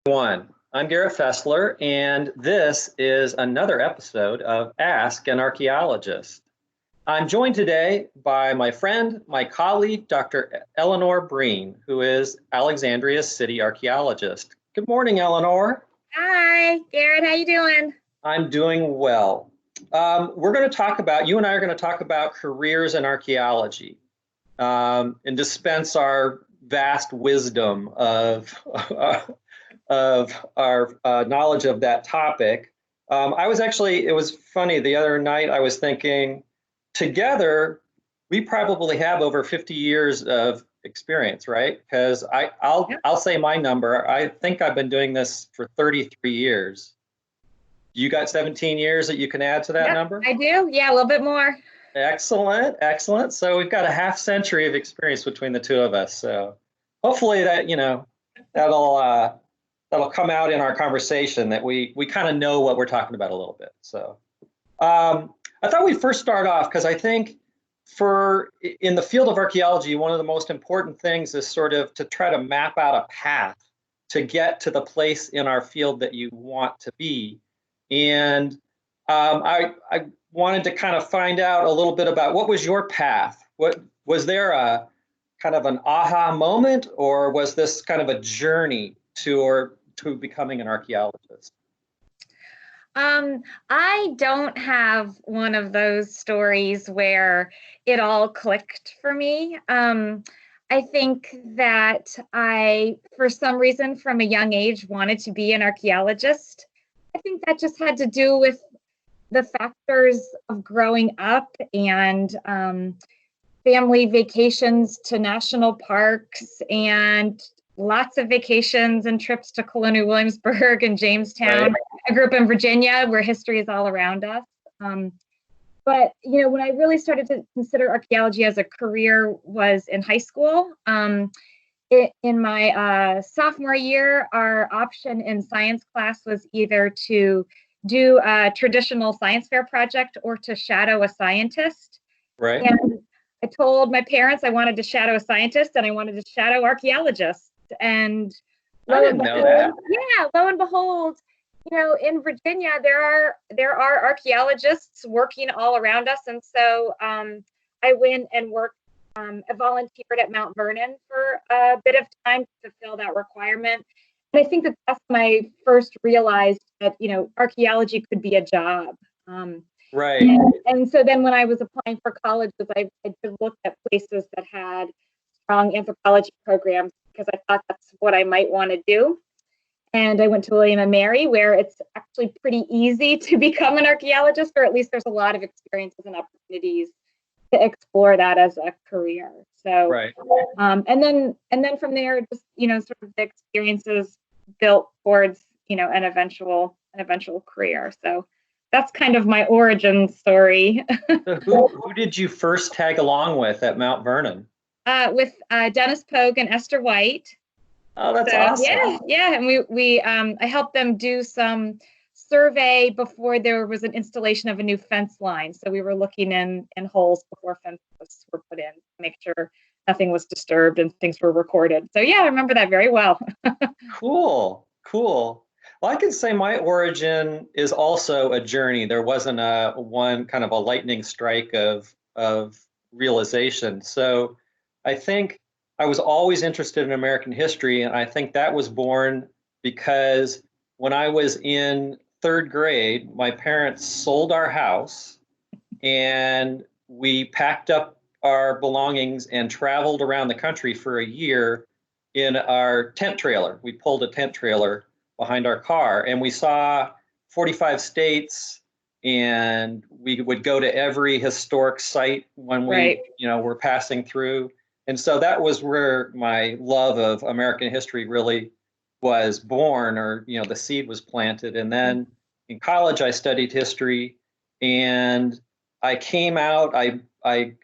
One. I'm Garrett Fessler, and this is another episode of Ask an Archaeologist. I'm joined today by my friend, my colleague, Dr. Eleanor Breen, who is Alexandria's city archaeologist. Good morning, Eleanor. Hi, Garrett. How you doing? I'm doing well. We're going to talk about, you and I are going to talk about careers in archaeology and dispense our vast wisdom of our knowledge of that topic. It was funny, the other night I was thinking, together, we probably have over 50 years of experience, right? Because I'll say my number. I think I've been doing this for 33 years. You got 17 years that you can add to that number? I do. Yeah, a little bit more. Excellent, excellent. So we've got a half century of experience between the two of us. So hopefully that'll come out in our conversation, that we kind of know what we're talking about a little bit. So I thought we'd first start off, because I think in the field of archaeology, one of the most important things is sort of to try to map out a path to get to the place in our field that you want to be. And I wanted to kind of find out a little bit about, what was your path? What was there a kind of an aha moment, or was this kind of a journey to becoming an archaeologist? I don't have one of those stories where it all clicked for me. I think that I, for some reason, from a young age, wanted to be an archaeologist. I think that just had to do with the factors of growing up and family vacations to national parks and lots of vacations and trips to Colonial Williamsburg and Jamestown. Right. I grew up in Virginia, where history is all around us. But when I really started to consider archaeology as a career was in high school. In my sophomore year, our option in science class was either to do a traditional science fair project or to shadow a scientist. Right. And I told my parents I wanted to shadow a scientist and I wanted to shadow archaeologists. And I didn't know that. Yeah, lo and behold, in Virginia there are archaeologists working all around us, and so I went and worked. I volunteered at Mount Vernon for a bit of time to fill that requirement. And I think that's when I first realized that archaeology could be a job. Right. And so then when I was applying for colleges, I just looked at places that had strong anthropology programs, because I thought that's what I might want to do. And I went to William and Mary, where it's actually pretty easy to become an archaeologist, or at least there's a lot of experiences and opportunities to explore that as a career. So, right. And then from there, just sort of the experiences built towards an eventual career. So that's kind of my origin story. So who did you first tag along with at Mount Vernon? With Dennis Pogue and Esther White. Oh, that's awesome. Yeah, and I helped them do some survey before there was an installation of a new fence line. So we were looking in holes before fences were put in to make sure nothing was disturbed and things were recorded. So yeah, I remember that very well. Cool. Well, I can say my origin is also a journey. There wasn't one kind of a lightning strike of realization. So I think I was always interested in American history, and I think that was born because when I was in third grade, my parents sold our house and we packed up our belongings and traveled around the country for a year in our tent trailer. We pulled a tent trailer behind our car, and we saw 45 states, and we would go to every historic site when we were passing through. And so that was where my love of American history really was born, or the seed was planted. And then in college, I studied history, and I came out. I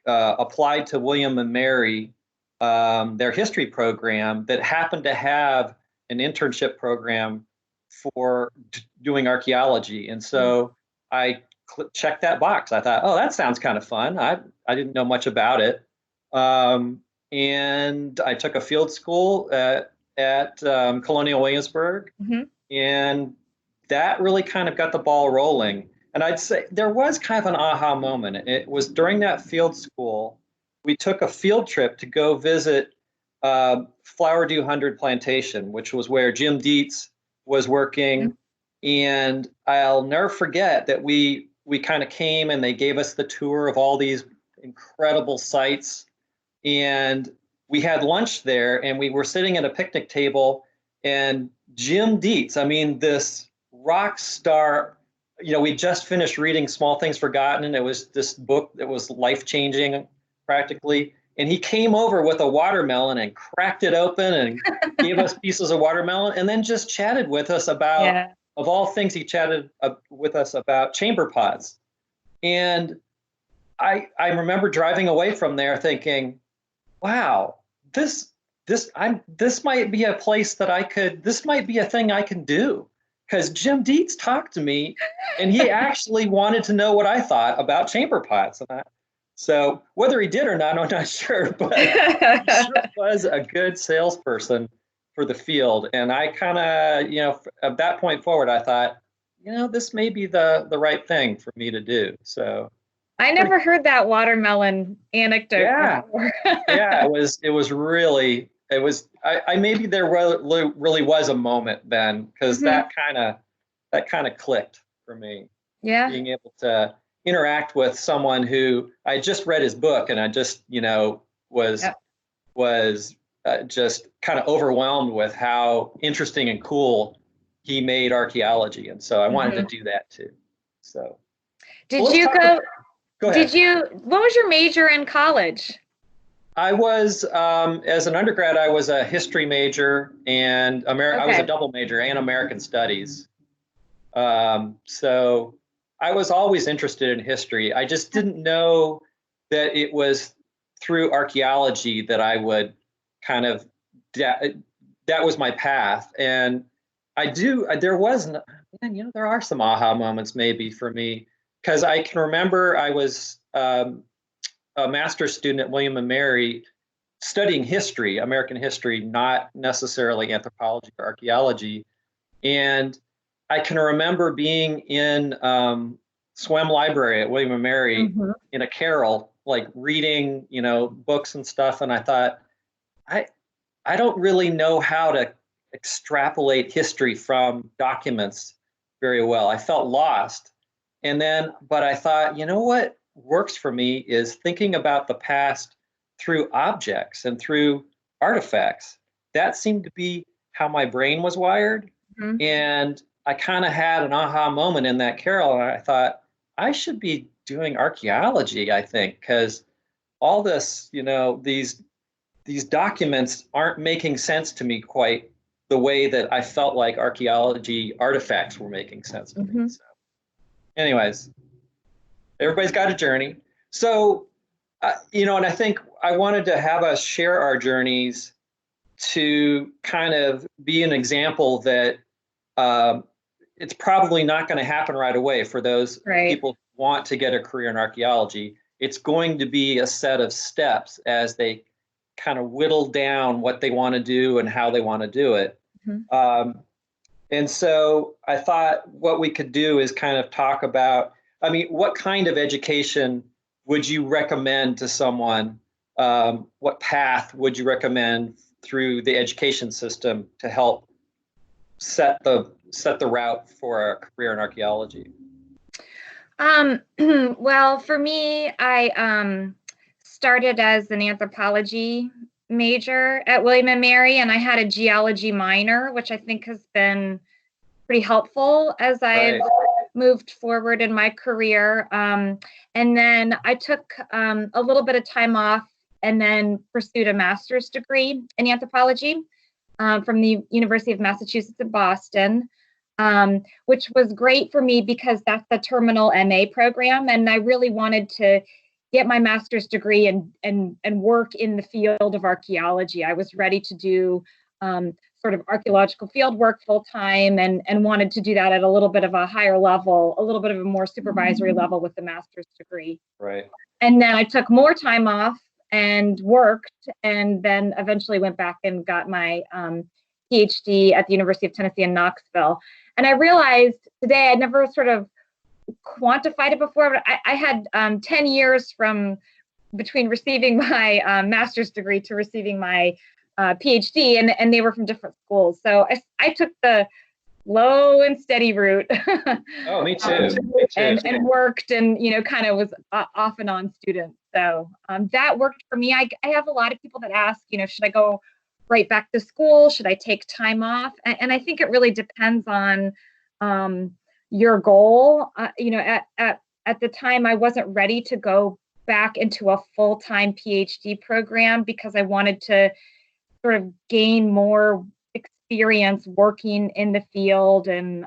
applied to William and Mary, their history program that happened to have an internship program for doing archaeology. And so I checked that box. I thought, oh, that sounds kind of fun. I didn't know much about it. And I took a field school at at Colonial Williamsburg, Mhm. and that really kind of got the ball rolling. And I'd say there was kind of an aha moment. It was during that field school, we took a field trip to go visit Flower Dew 100 Plantation, which was where Jim Dietz was working. And I'll never forget that we kind of came and they gave us the tour of all these incredible sites. And we had lunch there and we were sitting at a picnic table, and Jim Dietz, I mean, this rock star, we just finished reading Small Things Forgotten, and it was this book that was life changing practically. And he came over with a watermelon and cracked it open and gave us pieces of watermelon, and then just chatted with us about, Yeah. of all things, he chatted with us about chamber pots. And I remember driving away from there thinking, wow, this might be a place that this might be a thing I can do, because Jim Dietz talked to me and he actually wanted to know what I thought about chamber pots. So whether he did or not, I'm not sure, but he sure was a good salesperson for the field. And I kind of, at that point forward, I thought, this may be the right thing for me to do. So I never heard that watermelon anecdote before. Yeah, it was really, I maybe there really was a moment then, because that kind of clicked for me. Yeah. Being able to interact with someone who I just read his book, and I just, was just kind of overwhelmed with how interesting and cool he made archaeology. And so I wanted to do that too. So did you go? Go ahead. What was your major in college? I was, as an undergrad, I was a history major, and I was a double major and American studies. So I was always interested in history. I just didn't know that it was through archaeology that I would kind of, that was my path. And there are some aha moments maybe for me, because I can remember I was a master's student at William and Mary studying history, American history, not necessarily anthropology or archaeology. And I can remember being in Swem Library at William and Mary in a carrel, like reading, books and stuff. And I thought, I don't really know how to extrapolate history from documents very well. I felt lost. But I thought, what works for me is thinking about the past through objects and through artifacts. That seemed to be how my brain was wired. And I kind of had an aha moment in that carol, and I thought, I should be doing archaeology, I think, because all this, these documents aren't making sense to me quite the way that I felt like archaeology artifacts were making sense to me. So anyways, everybody's got a journey. So, and I think I wanted to have us share our journeys to kind of be an example that it's probably not going to happen right away for those people who want to get a career in archaeology. It's going to be a set of steps as they kind of whittle down what they want to do and how they want to do it. And so I thought what we could do is kind of talk about, what kind of education would you recommend to someone? What path would you recommend through the education system to help set the route for a career in archaeology? Well, for me, I started as an anthropology major at William and Mary, and I had a geology minor, which I think has been pretty helpful as I've moved forward in my career. And then I took a little bit of time off and then pursued a master's degree in anthropology from the University of Massachusetts in Boston, which was great for me because that's the terminal MA program. And I really wanted to get my master's degree and work in the field of archaeology. I was ready to do sort of archaeological field work full time and wanted to do that at a little bit of a higher level, a little bit of a more supervisory level with the master's degree. Right. And then I took more time off and worked, and then eventually went back and got my PhD at the University of Tennessee in Knoxville. And I realized today, I'd never sort of quantified it before, but I had 10 years from between receiving my master's degree to receiving my PhD, and they were from different schools. So I took the low and steady route. Oh, me too. Me too. And worked and, kind of was off and on student. So that worked for me. I have a lot of people that ask, should I go right back to school? Should I take time off? And I think it really depends on your goal. At the time, I wasn't ready to go back into a full-time PhD program because I wanted to sort of gain more experience working in the field and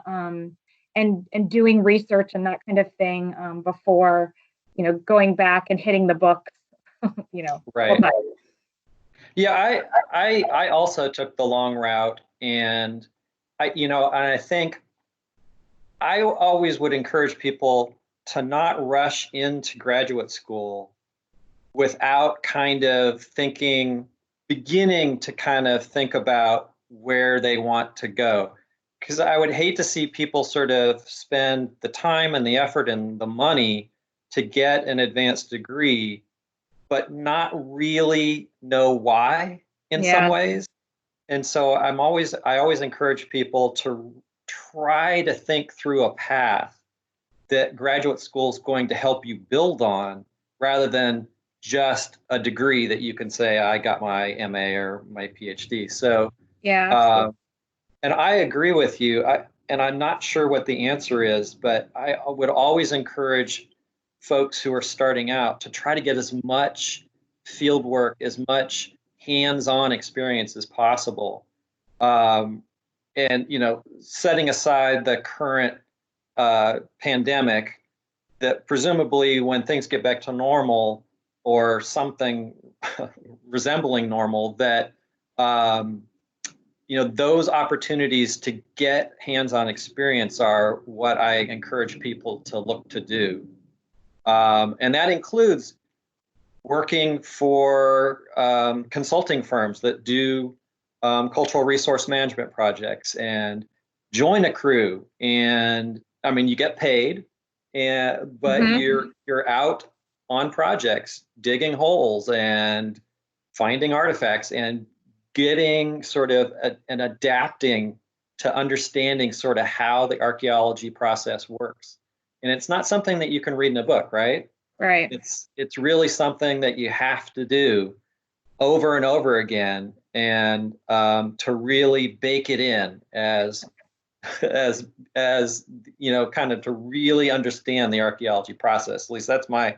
doing research and that kind of thing before, going back and hitting the books, Right. Yeah, I also took the long route, and I think I always would encourage people to not rush into graduate school without beginning to kind of think about where they want to go. Because I would hate to see people sort of spend the time and the effort and the money to get an advanced degree, but not really know why in some ways. And so I always encourage people to try to think through a path that graduate school is going to help you build on, rather than just a degree that you can say, I got my MA or my PhD. So, and I agree with you. And I'm not sure what the answer is, but I would always encourage folks who are starting out to try to get as much field work, as much hands-on experience as possible. And, setting aside the current pandemic, that presumably when things get back to normal or something resembling normal, that those opportunities to get hands-on experience are what I encourage people to look to do. And that includes working for consulting firms that do cultural resource management projects, and join a crew. And I mean, you get paid, but you're out on projects, digging holes and finding artifacts and getting sort of and adapting to understanding sort of how the archaeology process works. And it's not something that you can read in a book, right? Right. It's really something that you have to do over and over again, and to really bake it in as kind of to really understand the archaeology process. At least that's my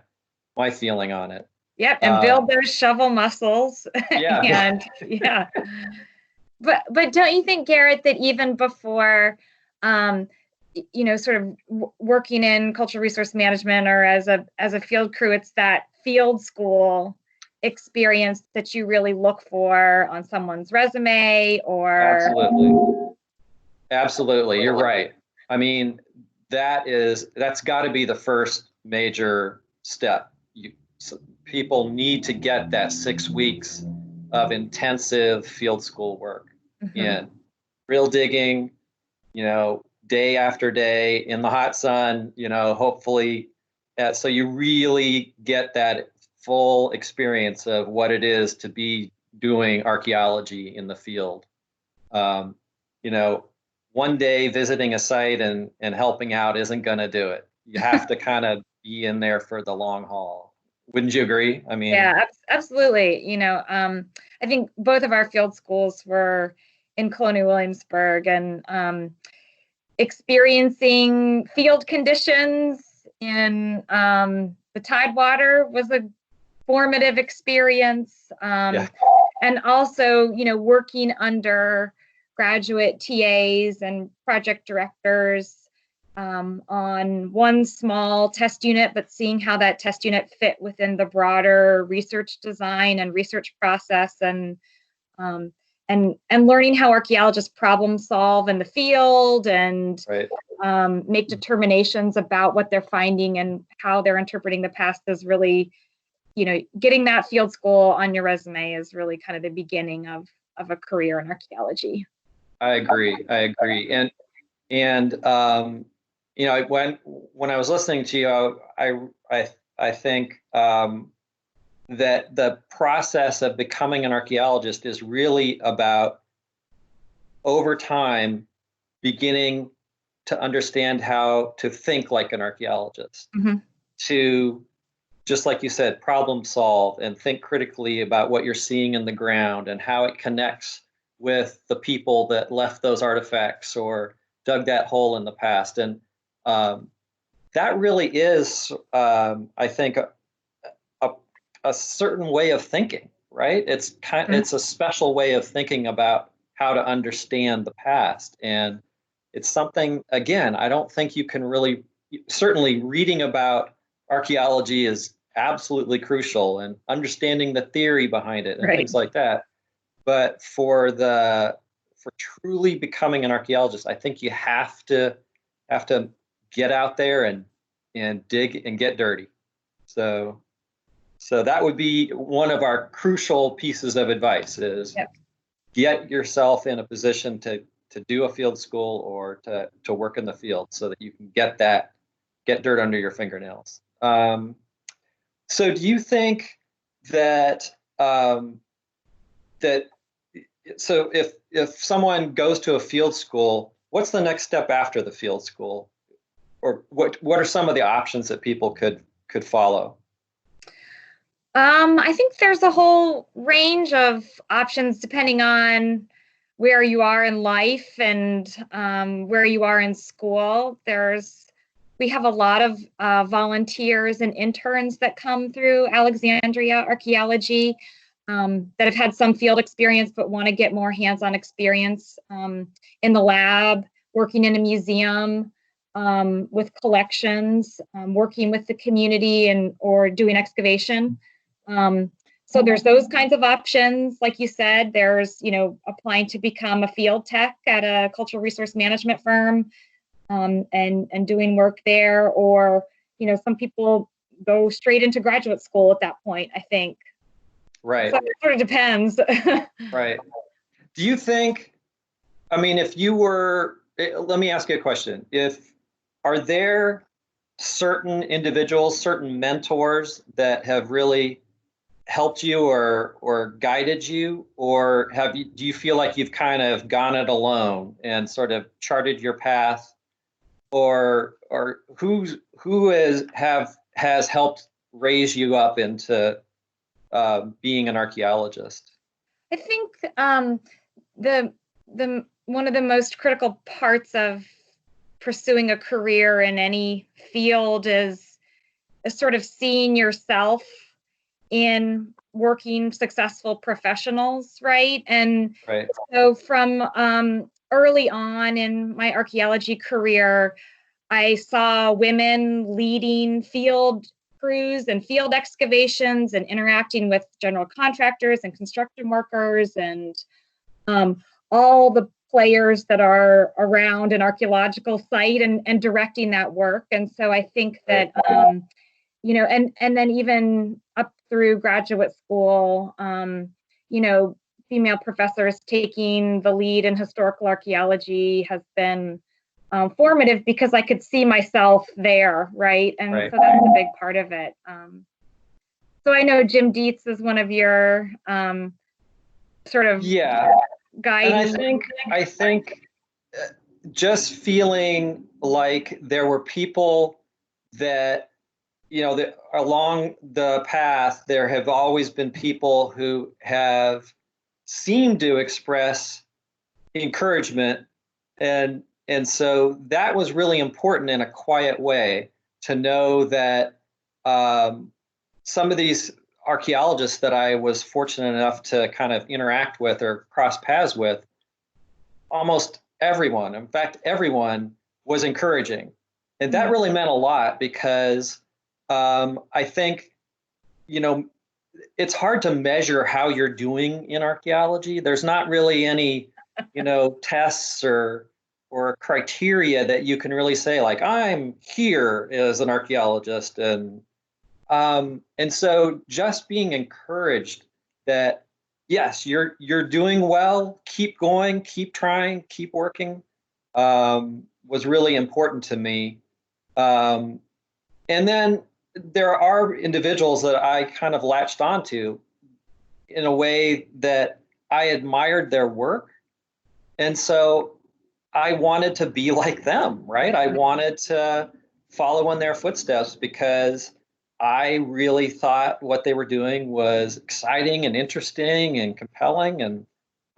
feeling on it. Yep, and build those shovel muscles. Yeah. And but don't you think, Garrett, that even before sort of working in cultural resource management or as a field crew, it's that field school experience that you really look for on someone's resume? Or Absolutely, you're right. I mean, that's got to be the first major step. People need to get that 6 weeks of intensive field school work in real digging, day after day in the hot sun, hopefully. So you really get that full experience of what it is to be doing archaeology in the field. One day visiting a site and helping out isn't going to do it. You have to kind of be in there for the long haul. Wouldn't you agree? I mean, yeah, absolutely. I think both of our field schools were in Colonial Williamsburg, and experiencing field conditions in the Tidewater was a formative experience. And also, working under graduate TAs and project directors on one small test unit, but seeing how that test unit fit within the broader research design and research process, and learning how archaeologists problem solve in the field and make determinations about what they're finding and how they're interpreting the past is really, getting that field school on your resume is really kind of the beginning of a career in archaeology. I agree. I agree. And when I was listening to you, I think that the process of becoming an archaeologist is really about over time beginning to understand how to think like an archaeologist, Mhm. to just like you said, problem solve and think critically about what you're seeing in the ground and how it connects with the people that left those artifacts or dug that hole in the past. And um, that really is, I think, a, a certain way of thinking, right? It's a special way of thinking about how to understand the past. And it's something, again, I don't think you can really, certainly reading about archaeology is absolutely crucial and understanding the theory behind it and Right. things like that. But for truly becoming an archaeologist, I think you have to get out there and dig and get dirty. So so that would be one of our crucial pieces of advice is Yep. get yourself in a position to do a field school or to work in the field so that you can get dirt under your fingernails. So do you think that that so if someone goes to a field school, what's the next step after the field school? Or what are some of the options that people could follow? I think there's a whole range of options depending on where you are in life and where you are in school. We have a lot of volunteers and interns that come through Alexandria Archaeology that have had some field experience but want to get more hands-on experience in the lab, working in a museum, with collections, working with the community and or doing excavation. So there's those kinds of options. Like you said, there's, applying to become a field tech at a cultural resource management firm, and doing work there. Or, some people go straight into graduate school at that point, I think. Right, So it sort of depends. right. Do you think, I mean, if you were, let me ask you a question. Are there certain individuals, certain mentors that have really helped you or guided you, or do you feel like you've kind of gone it alone and sort of charted your path, or who has helped raise you up into being an archaeologist? I think the the one of the most critical parts of pursuing a career in any field is sort of seeing yourself in working successful professionals, right? And Right, so from early on in my archaeology career, I saw women leading field crews and field excavations and interacting with general contractors and construction workers and all the players that are around an archaeological site and directing that work. And so I think that, and then even up through graduate school, female professors taking the lead in historical archaeology has been formative because I could see myself there, right? And right. so that's a big part of it. So I know Jim Dietz is one of your sort of Yeah, and I guiding. think I think just feeling like there were people that that along the path there have always been people who have seemed to express encouragement, and so that was really important in a quiet way to know that some of these archaeologists that I was fortunate enough to kind of interact with or cross paths with, almost everyone, in fact, everyone was encouraging. And that really meant a lot because I think, you know, it's hard to measure how you're doing in archaeology. There's not really any, tests or criteria that you can really say like I'm here as an archaeologist, and so just being encouraged that yes, you're doing well. Keep going, keep trying, keep working. Was really important to me. Um, and then there are individuals that I kind of latched onto in a way that I admired their work. And so I wanted to be like them, right? I wanted to follow in their footsteps because I really thought what they were doing was exciting and interesting and compelling. And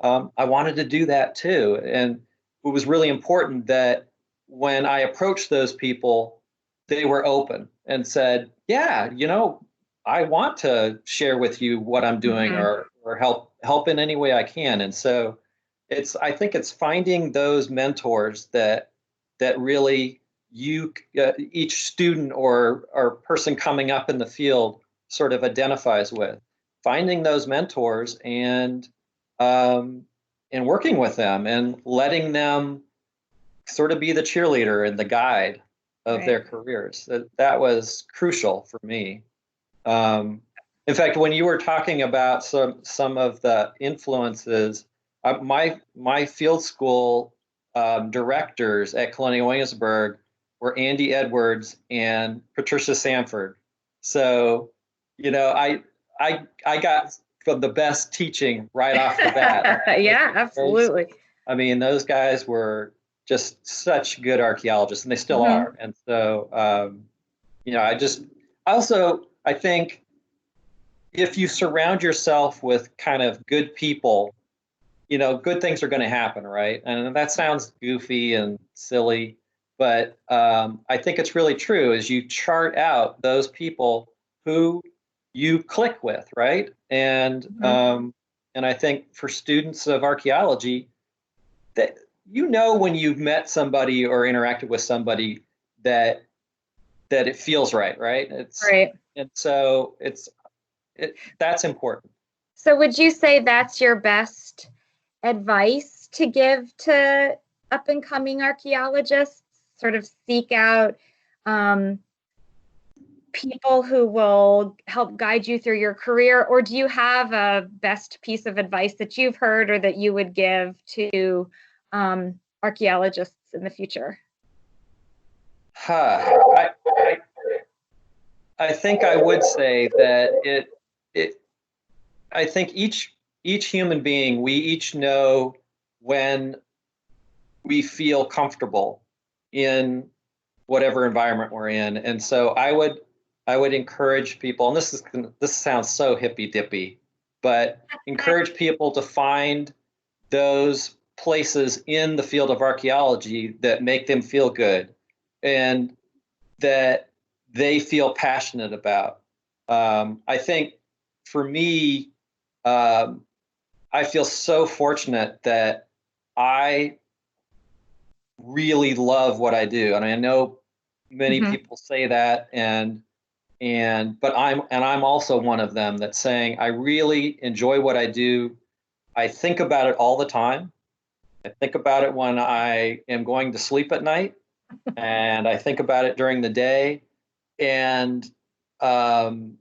I wanted to do that too. And it was really important that when I approached those people, they were open and said, yeah, I want to share with you what I'm doing Mhm. or help in any way I can. And so I think it's finding those mentors that really each student or person coming up in the field sort of identifies with. Finding those mentors um, and working with them and letting them sort of be the cheerleader and the guide of Right. their careers. That was crucial for me. Um, in fact, when you were talking about some of the influences, my field school directors at Colonial Williamsburg were Andy Edwards and Patricia Sanford. So, I got from the best teaching right off the bat. Yeah, Those, absolutely. I mean, those guys were just such good archaeologists, and they still Hmm. are. And so, I think if you surround yourself with kind of good people, good things are going to happen, right? And that sounds goofy and silly, but I think it's really true as you chart out those people who you click with, right? Hmm. And I think for students of archaeology, that when you've met somebody or interacted with somebody that it feels right, right? Right. And so that's important. So would you say that's your best advice to give to up and coming archaeologists? Sort of seek out um, people who will help guide you through your career, or do you have a best piece of advice that you've heard or that you would give to archaeologists in the future? Huh. I think I would say that it I think each human being, we each know when we feel comfortable in whatever environment we're in. And so I would encourage people, and this sounds so hippy dippy, but encourage people to find those places in the field of archaeology that make them feel good and that they feel passionate about. I think for me, um, I feel so fortunate that I really love what I do, and I know many Hmm. people say that, but I'm also one of them that's saying I really enjoy what I do. I think about it all the time. I think about it when I am going to sleep at night, and I think about it during the day, and um,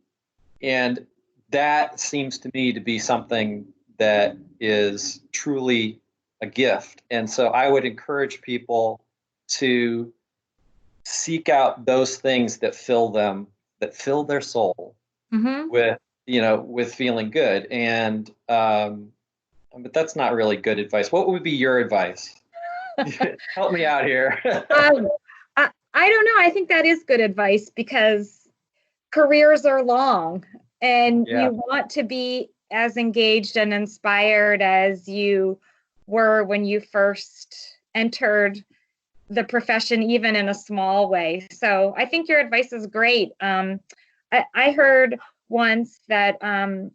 and that seems to me to be something that is truly a gift. And so I would encourage people to seek out those things that fill them, that fill their soul Hmm. with, with feeling good. And but that's not really good advice. What would be your advice? Help me out here. Um, I don't know. I think that is good advice because careers are long and Yeah, you want to be as engaged and inspired as you were when you first entered the profession, even in a small way. So I think your advice is great. I heard once that an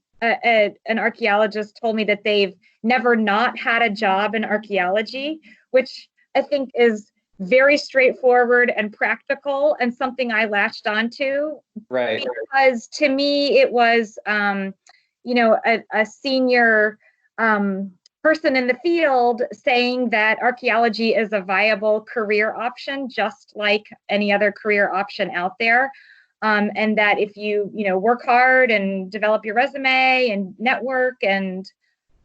archaeologist told me that they've never not had a job in archaeology, which I think is very straightforward and practical and something I latched onto right. because to me it was a senior person in the field saying that archaeology is a viable career option just like any other career option out there, and that if you work hard and develop your resume and network and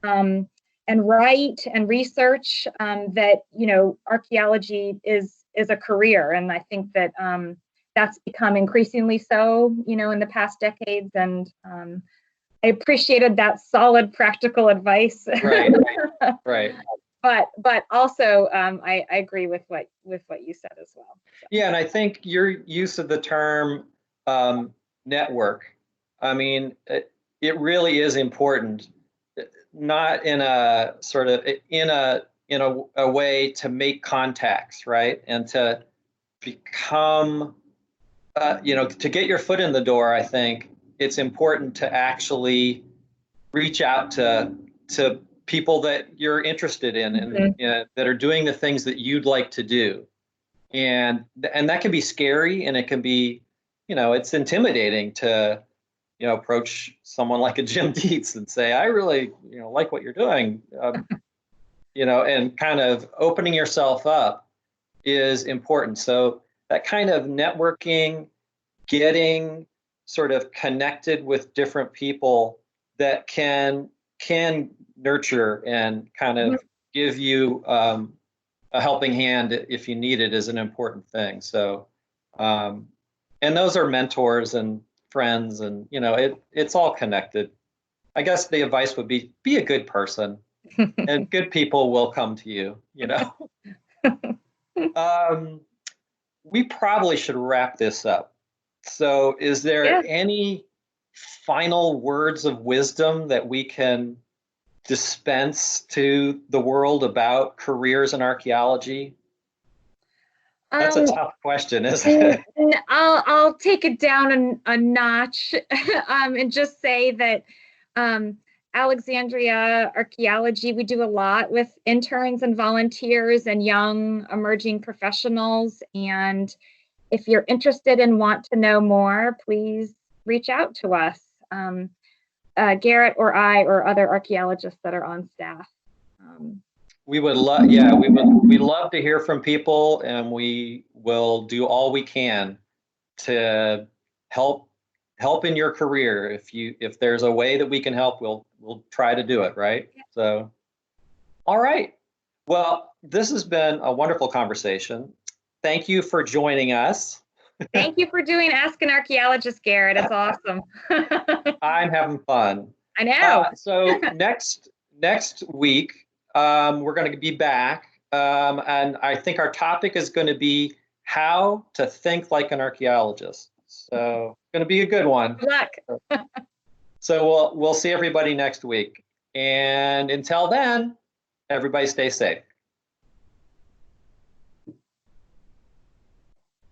and write and research, that, archaeology is a career. And I think that that's become increasingly so, in the past decades. And I appreciated that solid practical advice. Right, right. But also, I agree with what you said as well. So. Yeah, and I think your use of the term network, I mean, it really is important, not in a sort of a way to make contacts, right, and to become, to get your foot in the door. I think it's important to actually reach out to people that you're interested in, and that are doing the things that you'd like to do. And that can be scary, and it can be, it's intimidating to, approach someone like a Jim Dietz and say, I really, like what you're doing, and kind of opening yourself up is important. So that kind of networking, getting sort of connected with different people that can nurture and kind of give you a helping hand if you need it, is an important thing. So, and those are mentors and friends, and it's all connected. I guess the advice would be a good person, and good people will come to you. We probably should wrap this up. So, is there any final words of wisdom that we can dispense to the world about careers in archaeology? That's a tough question, isn't it? I'll take it down a notch and just say that Alexandria Archaeology, we do a lot with interns and volunteers and young emerging professionals. And if you're interested and want to know more, please reach out to us, Garrett or I or other archaeologists that are on staff. We would love, we love to hear from people, and we will do all we can to help in your career. If there's a way that we can help, we'll try to do it, right? Yeah. So, all right. Well, this has been a wonderful conversation. Thank you for joining us. Thank you for doing Ask an Archaeologist, Garrett. It's awesome. I'm having fun. I know. So next week, we're going to be back, and I think our topic is going to be how to think like an archaeologist. So it's going to be a good one. Good luck. So we'll see everybody next week. And until then, everybody stay safe.